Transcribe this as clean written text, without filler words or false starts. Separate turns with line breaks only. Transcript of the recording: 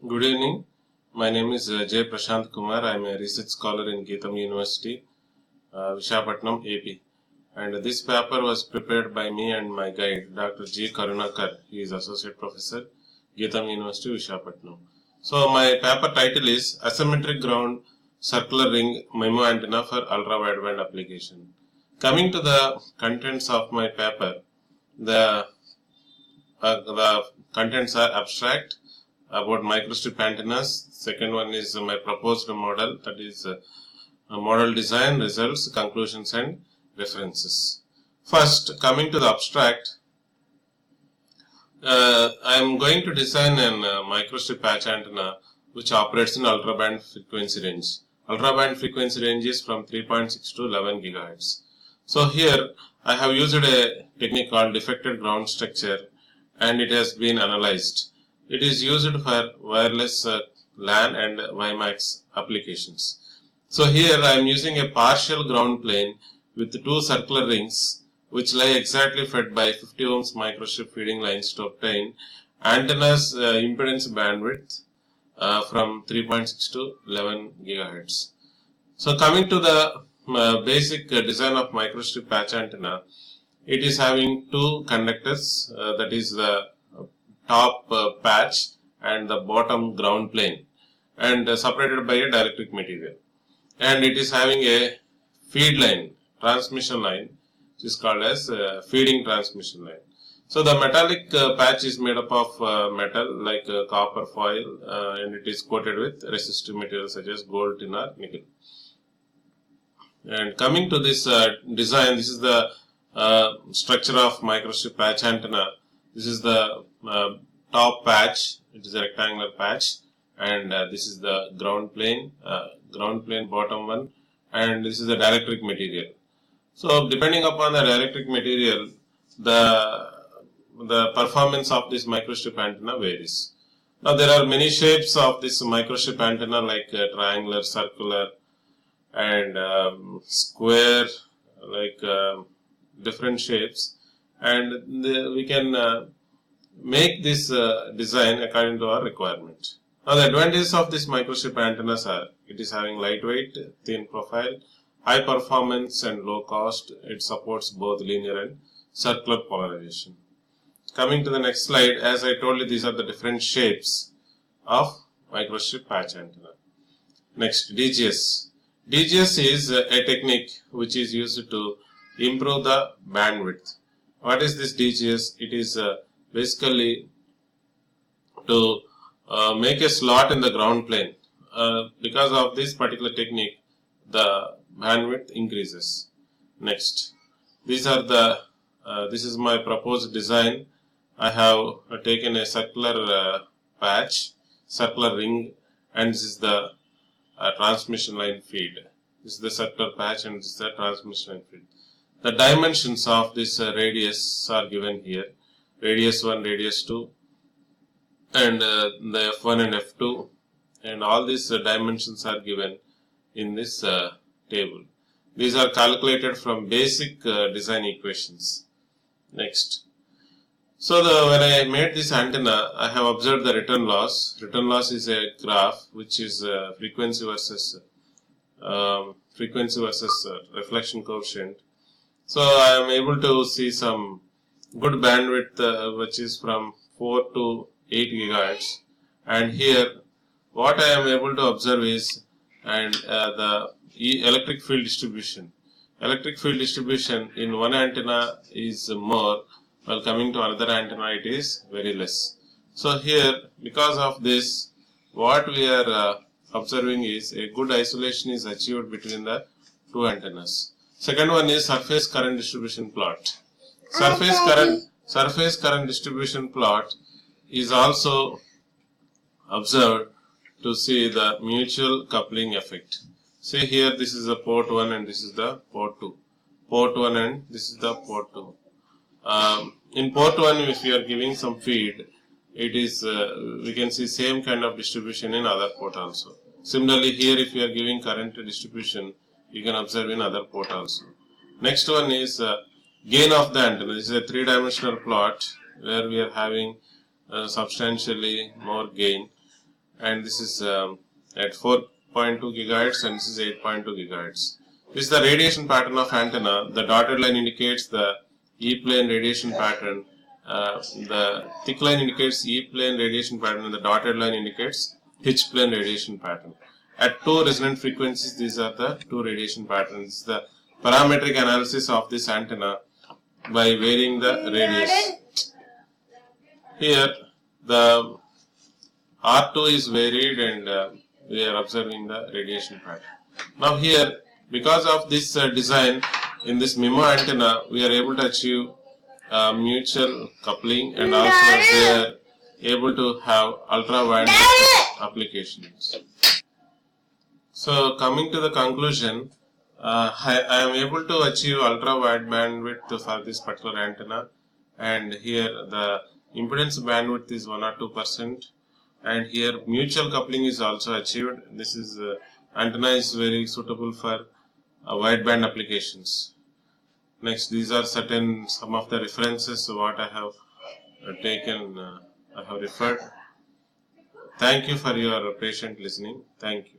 Good evening. My name is J. Prashant Kumar. I am a research scholar in Geetham University, Visakhapatnam, AP. And this paper was prepared by me and my guide, Dr. G. Karunakar. He is Associate Professor, Geetham University, Visakhapatnam. So my paper title is Asymmetric Ground Circular Ring MIMO Antenna for Ultra Wideband Application. Coming to the contents of my paper, the contents are abstract about microstrip antennas. Second one is my proposed model, that is model design, results, conclusions and references. First, coming to the abstract, I am going to design an microstrip patch antenna which operates in ultraband frequency range. Ultraband frequency range is from 3.6 to 11 GHz. So here I have used a technique called defected ground structure and it has been analyzed. It is used for wireless LAN and WiMAX applications. So here I am using a partial ground plane with two circular rings which lie exactly fed by 50 ohms microstrip feeding lines to obtain antenna's impedance bandwidth from 3.6 to 11 GHz. So coming to the basic design of microstrip patch antenna, it is having two conductors, that is the top patch and the bottom ground plane, and separated by a dielectric material. And it is having a feed line, transmission line, which is called as feeding transmission line. So the metallic patch is made up of metal like copper foil, and it is coated with resistive materials such as gold, tin or nickel. And coming to this design, this is the structure of microstrip patch antenna. This is the top patch, it is a rectangular patch, and this is the ground plane bottom one, and this is the dielectric material. So depending upon the dielectric material, the performance of this microstrip antenna varies. Now there are many shapes of this microstrip antenna like triangular, circular and square, like different shapes, and we can make this design according to our requirement. Now the advantages of this microstrip antennas are, it is having lightweight, thin profile, high performance and low cost. It supports both linear and circular polarization. Coming to the next slide, as I told you, these are the different shapes of microstrip patch antenna. Next, DGS. DGS is a technique which is used to improve the bandwidth. What is this DGS? It is basically to make a slot in the ground plane. Because of this particular technique, the bandwidth increases. Next, these are the this is my proposed design. I have taken a circular patch, circular ring, and this is the transmission line feed. This is the circular patch and this is the transmission line feed. The dimensions of this radius are given here. Radius 1, radius 2, and the F1 and F2, and all these dimensions are given in this table. These are calculated from basic design equations. Next. So when I made this antenna, I have observed the return loss. Return loss is a graph which is frequency versus reflection coefficient. So I am able to see some good bandwidth which is from 4 to 8 GHz, and here what I am able to observe is the electric field distribution. Electric field distribution in one antenna is more, while coming to another antenna it is very less. So here, because of this, what we are observing is a good isolation is achieved between the two antennas. Second one is surface current distribution plot. Surface current distribution plot is also observed to see the mutual coupling effect. See here, this is the port 1 and this is the port 2. Port 1 and this is the port 2. In port 1, if you are giving some feed, it is we can see same kind of distribution in other port also. Similarly here, if you are giving current distribution, you can observe in other port also. Next one is gain of the antenna. This is a three-dimensional plot where we are having substantially more gain, and this is at 4.2 gigahertz, and this is 8.2 gigahertz. This is the radiation pattern of antenna. The dotted line indicates the E-plane radiation pattern. The thick line indicates E-plane radiation pattern, and the dotted line indicates H-plane radiation pattern. At 2 resonant frequencies, these are the 2 radiation patterns. The parametric analysis of this antenna by varying the radius. Here, the R2 is varied, and we are observing the radiation pattern. Now here, because of this design in this MIMO antenna, we are able to achieve mutual coupling, and also they are able to have ultra wideband applications. So coming to the conclusion, I am able to achieve ultra wide bandwidth for this particular antenna, and here the impedance bandwidth is 1 or 2%, and here mutual coupling is also achieved. This is antenna is very suitable for wideband applications. Next, these are some of the references what I have taken, I have referred. Thank you for your patient listening. Thank you.